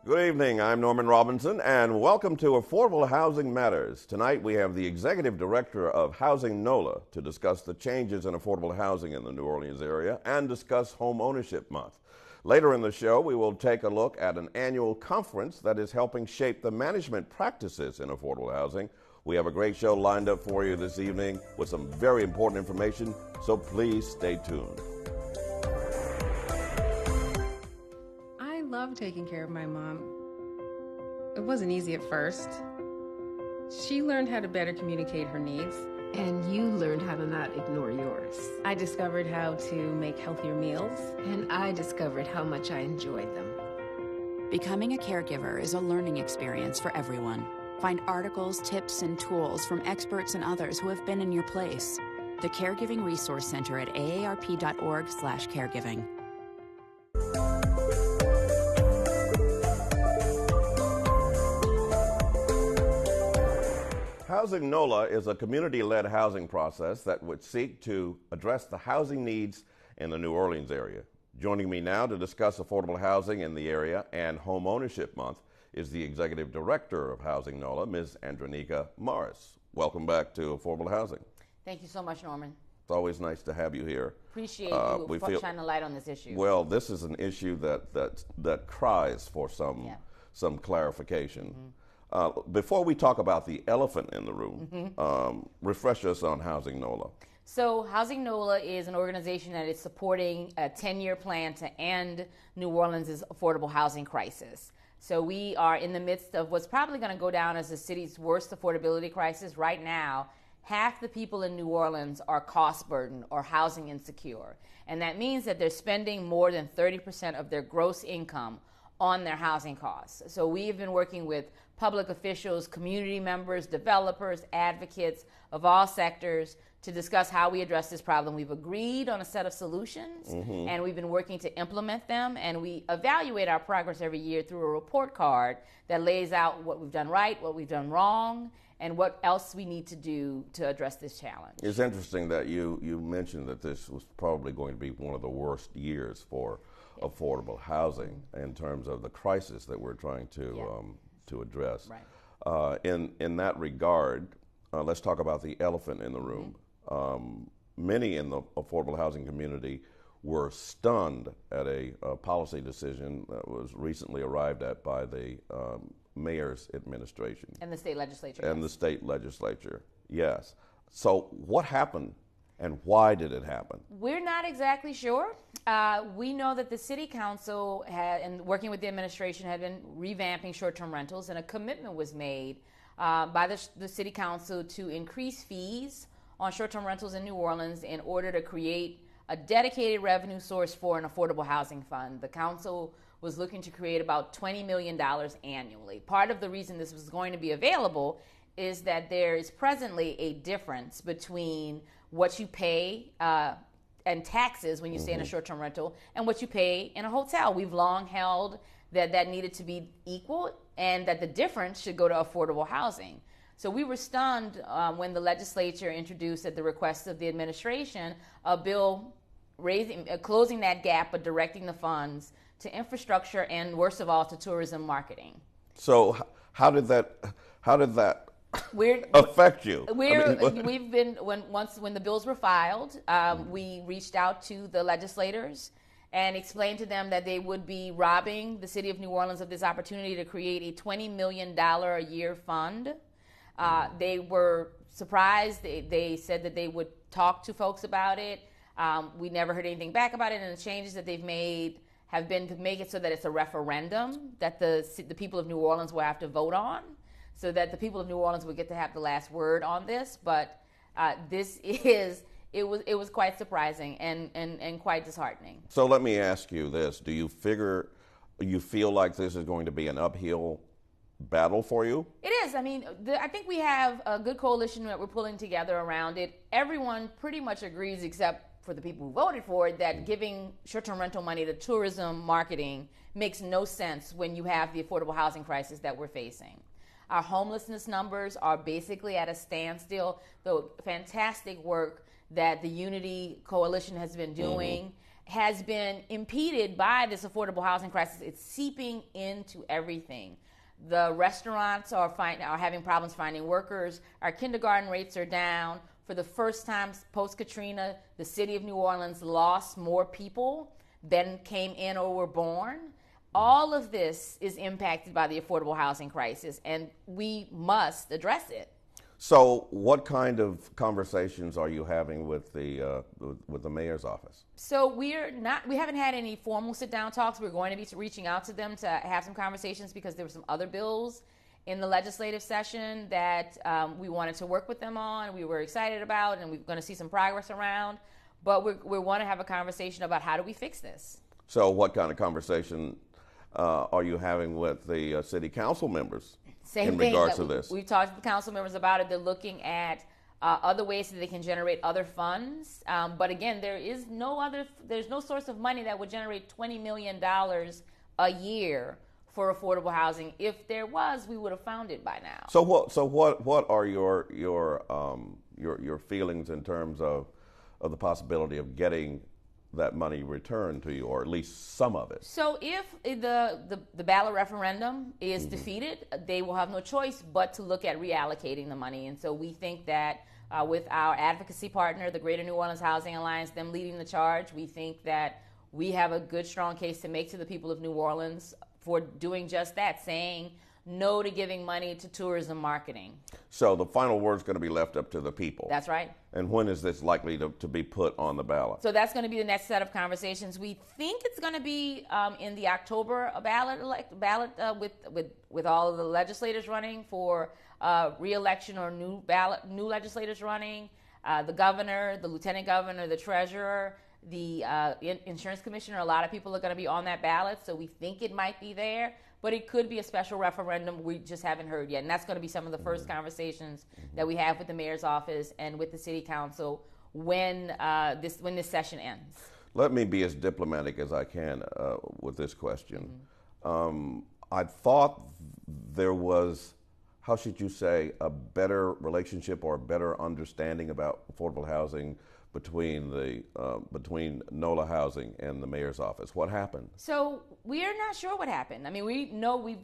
Good evening, I'm Norman Robinson, and welcome to Affordable Housing Matters. Tonight we have the Executive Director of Housing, Nola, to discuss the changes in affordable housing in the New Orleans area and discuss Home Ownership Month. Later in the show, we will take a look at an annual conference that is helping shape the management practices in affordable housing. We have a great show lined up for you this evening with some very important information, so please stay tuned. I love taking care of my mom. It wasn't easy at first. She learned how to better communicate her needs. And you learned how to not ignore yours. I discovered how to make healthier meals. And I discovered how much I enjoyed them. Becoming a caregiver is a learning experience for everyone. Find articles, tips, and tools from experts and others who have been in your place. The Caregiving Resource Center at aarp.org/caregiving. Housing NOLA is a community-led housing process that would seek to address the housing needs in the New Orleans area. Joining me now to discuss affordable housing in the area and Home Ownership Month is the Executive Director of Housing NOLA, Ms. Andreanecia Morris. Welcome back to Affordable Housing. Thank you so much, Norman. It's always nice to have you here. Appreciate you shining a light on this issue. Well, this is an issue that cries for some clarification. Mm-hmm. Before we talk about the elephant in the room, refresh us on Housing NOLA. So Housing NOLA is an organization that is supporting a 10-year plan to end New Orleans' affordable housing crisis. So we are in the midst of what's probably going to go down as the city's worst affordability crisis. Right now, half the people in New Orleans are cost burdened or housing insecure. And that means that they're spending more than 30% of their gross income on their housing costs. So we've been working with public officials, community members, developers, advocates of all sectors to discuss how we address this problem. We've agreed on a set of solutions, and we've been working to implement them, and we evaluate our progress every year through a report card that lays out what we've done right, what we've done wrong, and what else we need to do to address this challenge. It's interesting that you mentioned that this was probably going to be one of the worst years for affordable housing in terms of the crisis that we're trying to address. Right. In that regard, let's talk about the elephant in the room. Many in the affordable housing community were stunned at a policy decision that was recently arrived at by the mayor's administration. And the state legislature. And the state legislature, yes. So what happened and why did it happen? We're not exactly sure. We know that the city council had, and working with the administration, had been revamping short-term rentals, and a commitment was made by the city council to increase fees on short-term rentals in New Orleans in order to create a dedicated revenue source for an affordable housing fund. The council was looking to create about $20 million annually. Part of the reason this was going to be available is that there is presently a difference between what you pay and taxes when you stay in a short-term rental and what you pay in a hotel. We've long held that that needed to be equal and that the difference should go to affordable housing. So we were stunned when the legislature introduced at the request of the administration a bill closing that gap but directing the funds to infrastructure and, worst of all, to tourism marketing. So how did that affect you? We've been when the bills were filed, we reached out to the legislators and explained to them that they would be robbing the city of New Orleans of this opportunity to create a $20 million a year fund. They were surprised. They said that they would talk to folks about it. We never heard anything back about it, and the changes that they've made have been to make it so that it's a referendum that the people of New Orleans will have to vote on, so that the people of New Orleans would get to have the last word on this. But it was quite surprising and quite disheartening. So let me ask you this: do you feel like this is going to be an uphill battle for you? It is. I mean, I think we have a good coalition that we're pulling together around it. Everyone pretty much agrees, except for the people who voted for it, that giving short-term rental money to tourism marketing makes no sense when you have the affordable housing crisis that we're facing. Our homelessness numbers are basically at a standstill. The fantastic work that the Unity Coalition has been doing has been impeded by this affordable housing crisis. It's seeping into everything. The restaurants are having problems finding workers. Our kindergarten rates are down. For the first time post-Katrina, the city of New Orleans lost more people than came in or were born. All of this is impacted by the affordable housing crisis, and we must address it. So what kind of conversations are you having with the mayor's office? So we haven't had any formal sit-down talks. We're going to be reaching out to them to have some conversations because there were some other bills in the legislative session that we wanted to work with them on, we were excited about, and we're going to see some progress around. But we want to have a conversation about how do we fix this. So what kind of conversation are you having with the city council members in regards to this? We've talked to the council members about it. They're looking at other ways that they can generate other funds. But again, there's no source of money that would generate $20 million a year for affordable housing. If there was, we would have found it by now. So what are your feelings in terms of the possibility of getting that money returned to you, or at least some of it? So if the ballot referendum is defeated, they will have no choice but to look at reallocating the money. And so we think that with our advocacy partner, the Greater New Orleans Housing Alliance, them leading the charge, we think that we have a good, strong case to make to the people of New Orleans for doing just that, saying no to giving money to tourism marketing. So the final word's going to be left up to the people. That's right. And when is this likely to be put on the ballot? So that's going to be the next set of conversations. We think it's going to be in the October ballot with all of the legislators running for re-election, or new legislators running, the governor, the lieutenant governor, the treasurer, the insurance commissioner. A lot of people are going to be on that ballot, so we think it might be there. But it could be a special referendum we just haven't heard yet. And that's going to be some of the first conversations that we have with the mayor's office and with the city council when this session ends. Let me be as diplomatic as I can with this question. I thought there was, how should you say, a better relationship or a better understanding about affordable housing between Nola Housing and the mayor's office. What happened? So we are not sure what happened. I mean, we know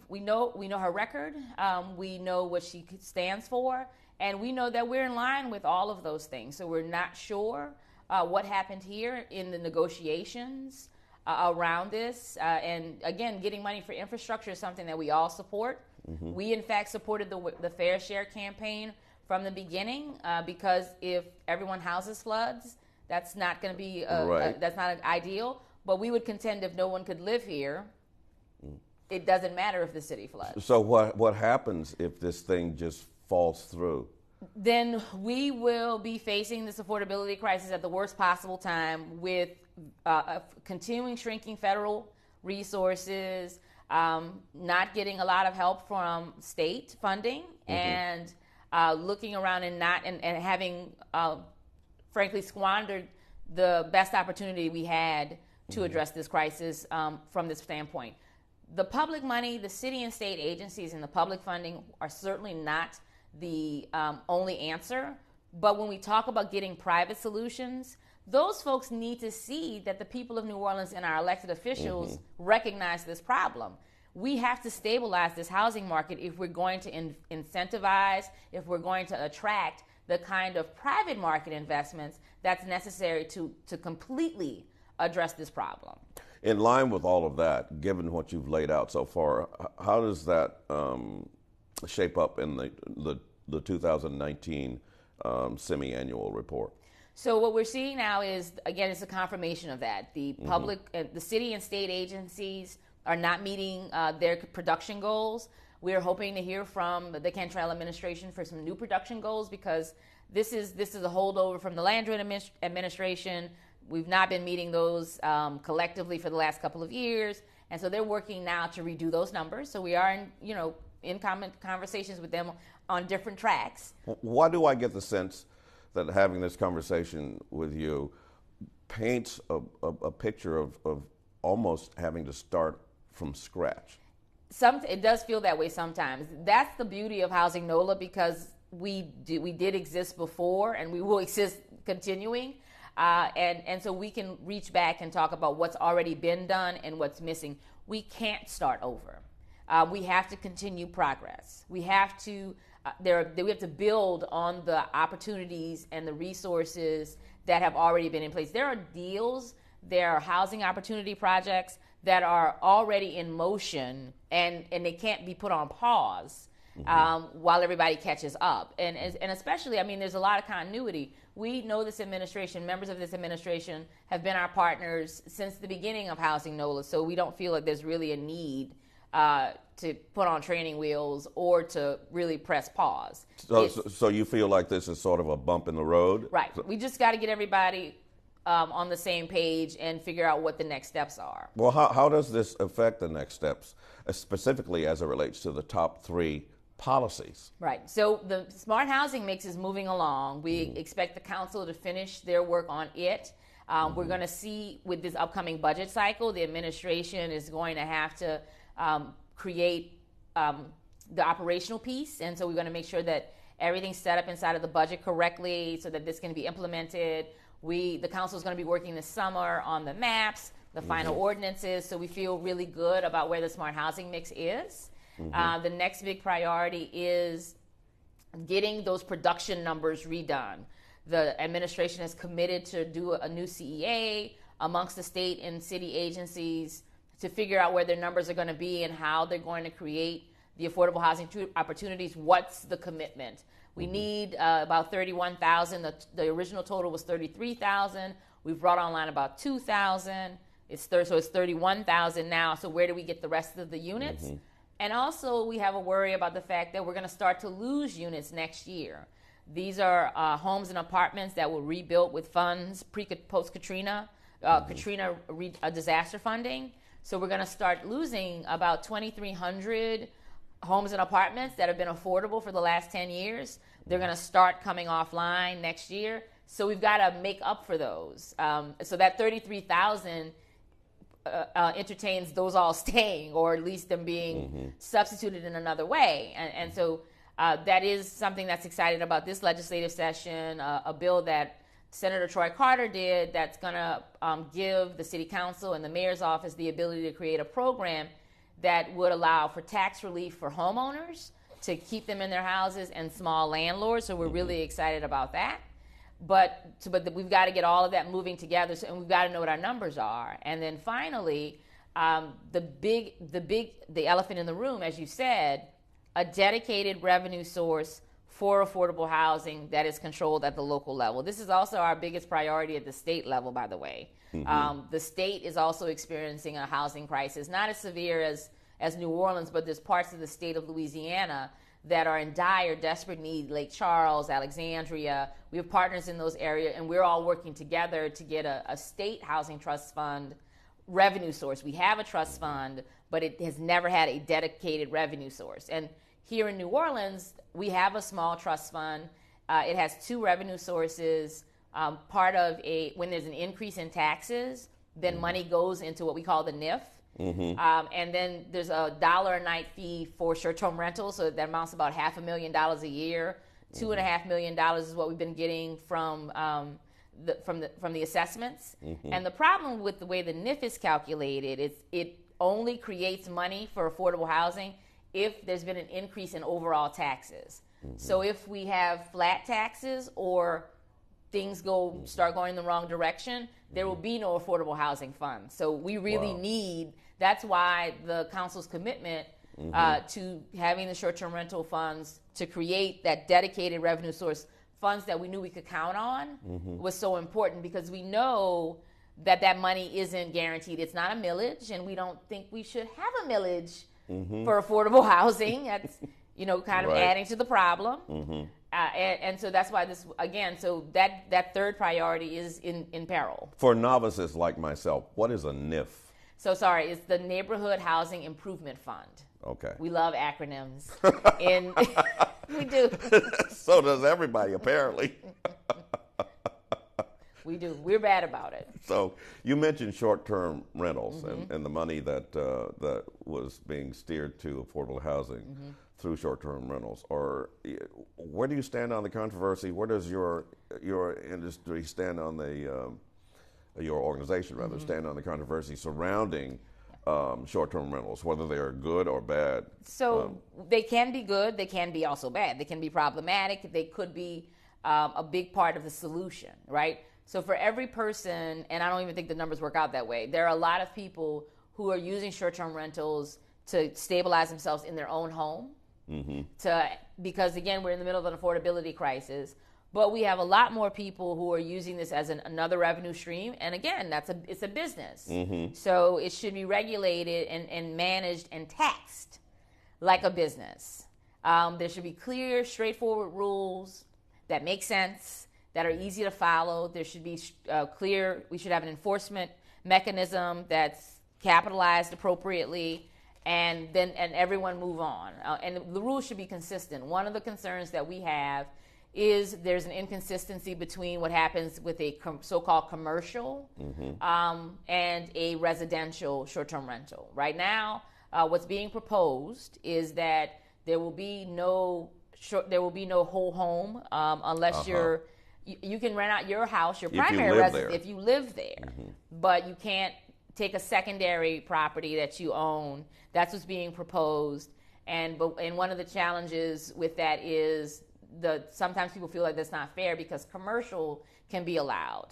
her record. We know what she stands for, and we know that we're in line with all of those things. So we're not sure what happened here in the negotiations around this. And again, getting money for infrastructure is something that we all support. We in fact supported the Fair Share campaign from the beginning, because if everyone houses floods, that's not going to be that's not ideal. But we would contend if no one could live here, it doesn't matter if the city floods. So what happens if this thing just falls through? Then we will be facing this affordability crisis at the worst possible time, with continuing shrinking federal resources, not getting a lot of help from state funding, and looking around and having, frankly, squandered the best opportunity we had to address this crisis from this standpoint. The public money, the city and state agencies and the public funding are certainly not the only answer. But when we talk about getting private solutions, those folks need to see that the people of New Orleans and our elected officials recognize this problem. We have to stabilize this housing market if we're going to incentivize, if we're going to attract the kind of private market investments that's necessary to completely address this problem. In line with all of that, given what you've laid out so far, how does that shape up in the 2019 semi-annual report? So what we're seeing now is, again, it's a confirmation of that. The public, the city and state agencies are not meeting their production goals. We're hoping to hear from the Cantrell administration for some new production goals, because this is a holdover from the Landry administration. We've not been meeting those collectively for the last couple of years, and so they're working now to redo those numbers. So we are in conversations with them on different tracks. Why do I get the sense that having this conversation with you paints a picture of almost having to start from scratch? It does feel that way sometimes. That's the beauty of Housing Nola, because we did exist before and we will exist continuing. And so we can reach back and talk about what's already been done and what's missing. We can't start over. We have to continue progress. We have to we have to build on the opportunities and the resources that have already been in place. There are deals, there are housing opportunity projects that are already in motion, and they can't be put on pause while everybody catches up. And especially, I mean, there's a lot of continuity. We know this administration, members of this administration have been our partners since the beginning of Housing NOLA, so we don't feel like there's really a need to put on training wheels or to really press pause. So you feel like this is sort of a bump in the road? Right. We just got to get everybody on the same page and figure out what the next steps are. Well, how does this affect the next steps, specifically as it relates to the top 3 policies? Right. So the smart housing mix is moving along. We expect the council to finish their work on it. We're going to see with this upcoming budget cycle, the administration is going to have to create the operational piece, and so we're going to make sure that everything's set up inside of the budget correctly so that this can be implemented. The council is going to be working this summer on the maps, the final ordinances, so we feel really good about where the smart housing mix is. The next big priority is getting those production numbers redone. The administration is committed to do a new CEA amongst the state and city agencies to figure out where their numbers are going to be and how they're going to create the affordable housing opportunities. What's the commitment? We need about 31,000. The original total was 33,000. We've brought online about 2,000. So it's 31,000 now. So where do we get the rest of the units? And also we have a worry about the fact that we're going to start to lose units next year. These are homes and apartments that were rebuilt with funds post-Katrina, Katrina disaster funding. So we're going to start losing about 2,300 homes and apartments that have been affordable for the last 10 years. They're going to start coming offline next year. So we've got to make up for those. So that 33,000 entertains those all staying, or at least them being substituted in another way. And so that is something that's exciting about this legislative session, a bill that Senator Troy Carter did that's going to give the city council and the mayor's office the ability to create a program that would allow for tax relief for homeowners to keep them in their houses and small landlords. So we're really excited about that. But we've got to get all of that moving together, and we've got to know what our numbers are. And then finally, the elephant in the room, as you said, a dedicated revenue source for affordable housing that is controlled at the local level. This is also our biggest priority at the state level, by the way. The state is also experiencing a housing crisis, not as severe as New Orleans, but there's parts of the state of Louisiana that are in dire, desperate need, Lake Charles, Alexandria. We have partners in those areas, and we're all working together to get a state housing trust fund revenue source. We have a trust fund, but it has never had a dedicated revenue source. And here in New Orleans, we have a small trust fund. It has 2 revenue sources. Part of when there's an increase in taxes, then money goes into what we call the NIF. And then there's a $1 a night fee for short-term rentals, so that amounts to about $500,000 a year. $2.5 million is what we've been getting from the assessments. And the problem with the way the NIF is calculated is it only creates money for affordable housing if there's been an increase in overall taxes. So if we have flat taxes or things start going in the wrong direction, there will be no affordable housing fund. So we really need, that's why the council's commitment to having the short-term rental funds to create that dedicated revenue source, funds that we knew we could count on, was so important, because we know that money isn't guaranteed. It's not a millage, and we don't think we should have a millage for affordable housing. That's, kind of adding to the problem. And so that's why this, again, so that third priority is in peril. For novices like myself, what is a NIF? So sorry, it's the Neighborhood Housing Improvement Fund. Okay. We love acronyms. We do. So does everybody, apparently. We do. We're bad about it. So you mentioned short-term rentals and the money that that was being steered to affordable housing through short-term rentals. Or where do you stand on the controversy? Where does your industry stand on the your organization rather stand on the controversy surrounding short-term rentals, whether they are good or bad? So they can be good. They can be also bad. They can be problematic. They could be a big part of the solution, right? So for every person, and I don't even think the numbers work out that way, there are a lot of people who are using short-term rentals to stabilize themselves in their own home. Because again, we're in the middle of an affordability crisis. But we have a lot more people who are using this as another revenue stream. And again, it's a business. So it should be regulated and managed and taxed like a business. There should be clear, straightforward rules that make sense, that are easy to follow. There should be we should have an enforcement mechanism that's capitalized appropriately, and everyone move on. And the rules should be consistent. One of the concerns that we have is there's an inconsistency between what happens with a so-called commercial and a residential short-term rental. Right now, what's being proposed is that there will be no whole home unless you can rent out your house, your primary residence, if you live there, but you can't take a secondary property that you own. That's what's being proposed, and one of the challenges with that is sometimes people feel like that's not fair because commercial can be allowed.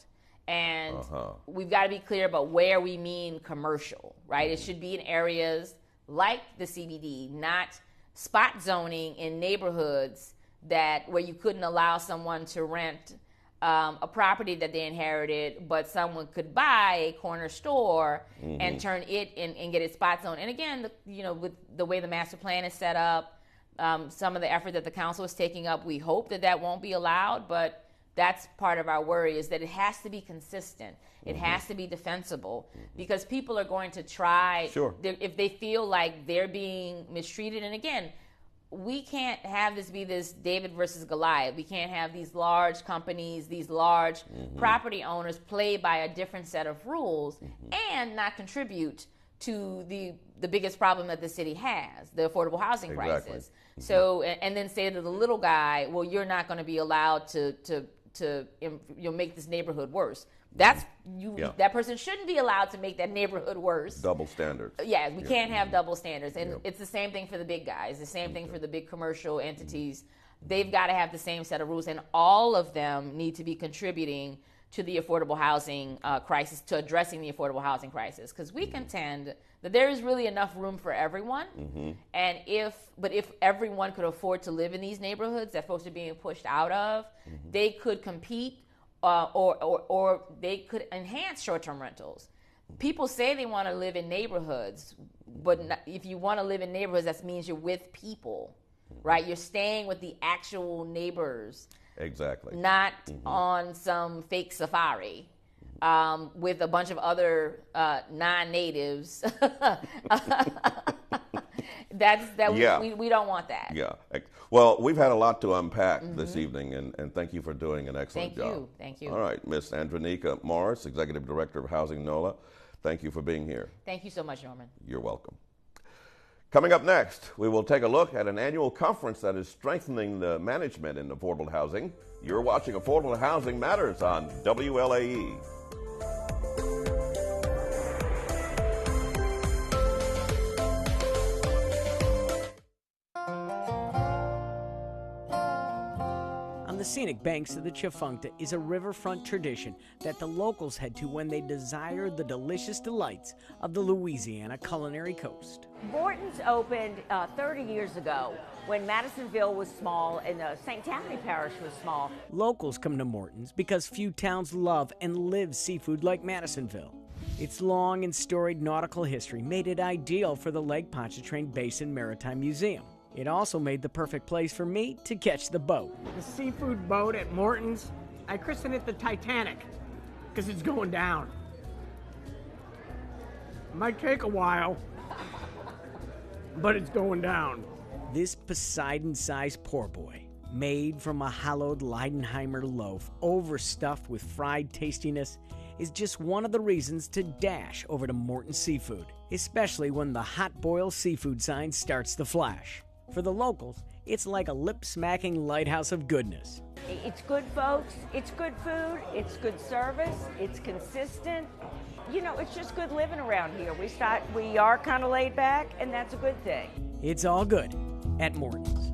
And we've got to be clear about where we mean commercial, right? It should be in areas like the CBD, not spot zoning in neighborhoods where you couldn't allow someone to rent a property that they inherited, but someone could buy a corner store and turn it and get it spot zoned. And again, with the way the master plan is set up, some of the effort that the council is taking up, we hope that won't be allowed, but that's part of our worry, is that it has to be consistent. It has to be defensible, because people are going to try, if they feel like they're being mistreated. And again, we can't have this be this David versus Goliath. We can't have these large companies, these large property owners play by a different set of rules and not contribute to the biggest problem that the city has, the affordable housing crisis. So, and then say to the little guy, well, you're not going to be allowed to make this neighborhood worse. That person shouldn't be allowed to make that neighborhood worse. Double standards. Yeah, we can't have double standards. And it's the same thing for the big guys, the same thing for the big commercial entities. They've got to have the same set of rules, and all of them need to be contributing to the affordable housing crisis, to addressing the affordable housing crisis. Because we contend that there is really enough room for everyone. And if everyone could afford to live in these neighborhoods that folks are being pushed out of, they could compete or they could enhance short-term rentals. People say they want to live in neighborhoods, but if you want to live in neighborhoods, that means you're with people, right? You're staying with the actual neighbors. Exactly. Not on some fake safari with a bunch of other non-natives. We don't want that. Yeah. Well, we've had a lot to unpack this evening, and thank you for doing an excellent job. Thank you. All right, Ms. Andreanecia Morris, Executive Director of Housing Nola, thank you for being here. Thank you so much, Norman. You're welcome. Coming up next, we will take a look at an annual conference that is strengthening the management in affordable housing. You're watching Affordable Housing Matters on WLAE. On the scenic banks of the Tchefuncte is a riverfront tradition that the locals head to when they desire the delicious delights of the Louisiana culinary coast. Morton's opened 30 years ago when Madisonville was small and St. Tammany Parish was small. Locals come to Morton's because few towns love and live seafood like Madisonville. Its long and storied nautical history made it ideal for the Lake Pontchartrain Basin Maritime Museum. It also made the perfect place for me to catch the boat. The seafood boat at Morton's, I christen it the Titanic because it's going down. It might take a while, but it's going down. This Poseidon-sized poor boy Made from a hallowed Leidenheimer loaf, overstuffed with fried tastiness, is just one of the reasons to dash over to Morton Seafood, especially when the hot-boiled seafood sign starts to flash. For the locals, it's like a lip-smacking lighthouse of goodness. It's good, folks. It's good food. It's good service. It's consistent. You know, it's just good living around here. We are kind of laid back, and that's a good thing. It's all good at Morton's.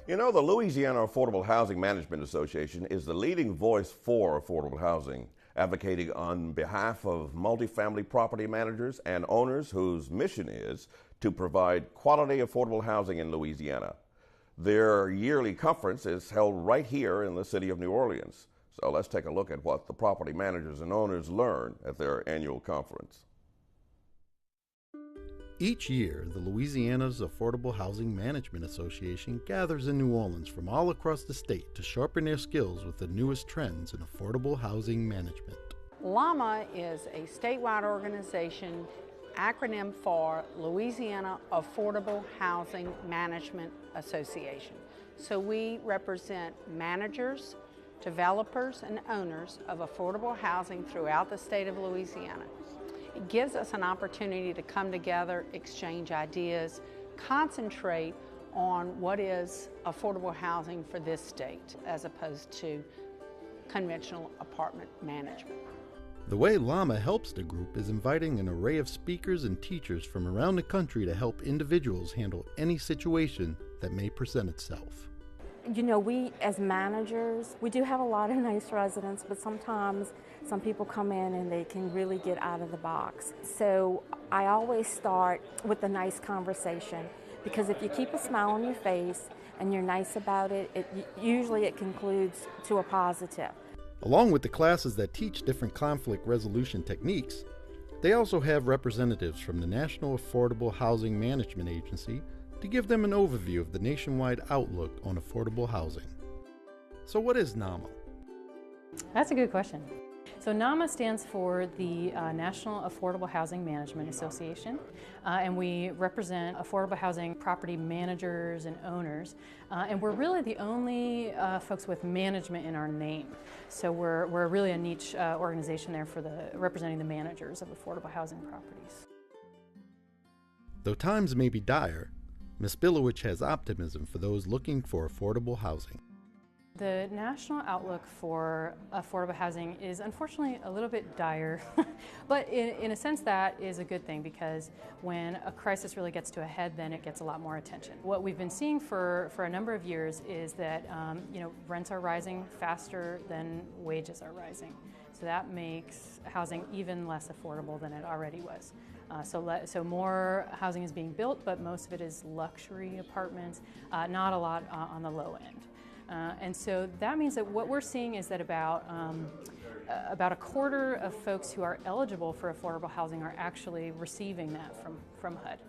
You know, the Louisiana Affordable Housing Management Association is the leading voice for affordable housing, advocating on behalf of multifamily property managers and owners whose mission is to provide quality affordable housing in Louisiana. Their yearly conference is held right here in the city of New Orleans. So let's take a look at what the property managers and owners learn at their annual conference. Each year, the Louisiana's Affordable Housing Management Association gathers in New Orleans from all across the state to sharpen their skills with the newest trends in affordable housing management. LAMA is a statewide organization, acronym for Louisiana Affordable Housing Management Association. So we represent managers, developers, and owners of affordable housing throughout the state of Louisiana. It gives us an opportunity to come together, exchange ideas, concentrate on what is affordable housing for this state as opposed to conventional apartment management. The way LAMA helps the group is inviting an array of speakers and teachers from around the country to help individuals handle any situation that may present itself. You know, we as managers, we do have a lot of nice residents, but sometimes some people come in and they can really get out of the box. So I always start with a nice conversation, because if you keep a smile on your face and you're nice about it, usually it concludes to a positive. Along with the classes that teach different conflict resolution techniques, they also have representatives from the National Affordable Housing Management Agency to give them an overview of the nationwide outlook on affordable housing. So what is NAMA? That's a good question. So NAMA stands for the National Affordable Housing Management Association, and we represent affordable housing property managers and owners, and we're really the only folks with management in our name. So we're really a niche organization there for representing the managers of affordable housing properties. Though times may be dire, Ms. Bilowich has optimism for those looking for affordable housing. The national outlook for affordable housing is unfortunately a little bit dire, but in a sense that is a good thing, because when a crisis really gets to a head, then it gets a lot more attention. What we've been seeing for a number of years is that rents are rising faster than wages are rising. So that makes housing even less affordable than it already was. So more housing is being built, but most of it is luxury apartments, not a lot on the low end. And so that means that what we're seeing is that about a quarter of folks who are eligible for affordable housing are actually receiving that from HUD.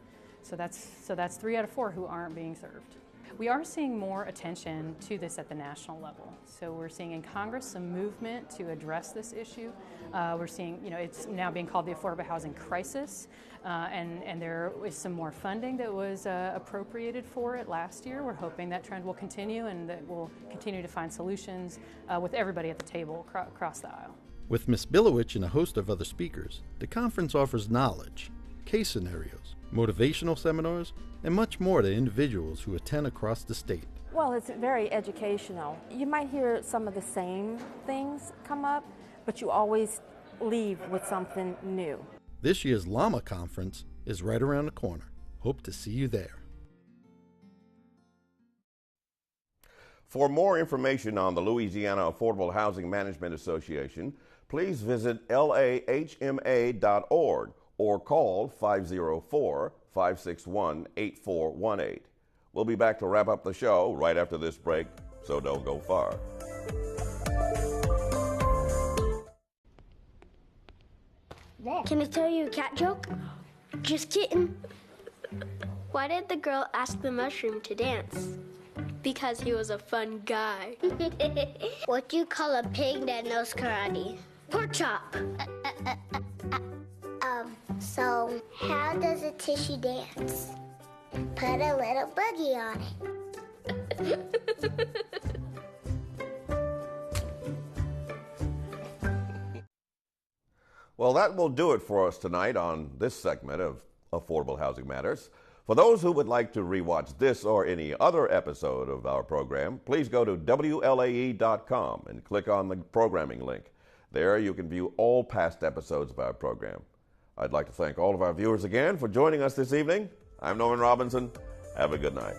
So that's 3 out of 4 who aren't being served. We are seeing more attention to this at the national level. So we're seeing in Congress some movement to address this issue. We're seeing, it's now being called the affordable housing crisis, and there is some more funding that was appropriated for it last year. We're hoping that trend will continue and that we'll continue to find solutions with everybody at the table across the aisle. With Ms. Bilowich and a host of other speakers, the conference offers knowledge, case scenarios, motivational seminars, and much more to individuals who attend across the state. Well, it's very educational. You might hear some of the same things come up, but you always leave with something new. This year's LAMA conference is right around the corner. Hope to see you there. For more information on the Louisiana Affordable Housing Management Association, please visit LAHMA.org or call 504-561-8418. We'll be back to wrap up the show right after this break, so don't go far. Can I tell you a cat joke? Just kidding. Why did the girl ask the mushroom to dance? Because he was a fun guy. What do you call a pig that knows karate? Pork chop. So how does a tissue dance? Put a little boogie on it. Well, that will do it for us tonight on this segment of Affordable Housing Matters. For those who would like to rewatch this or any other episode of our program, please go to WLAE.com and click on the programming link. There you can view all past episodes of our program. I'd like to thank all of our viewers again for joining us this evening. I'm Norman Robinson. Have a good night.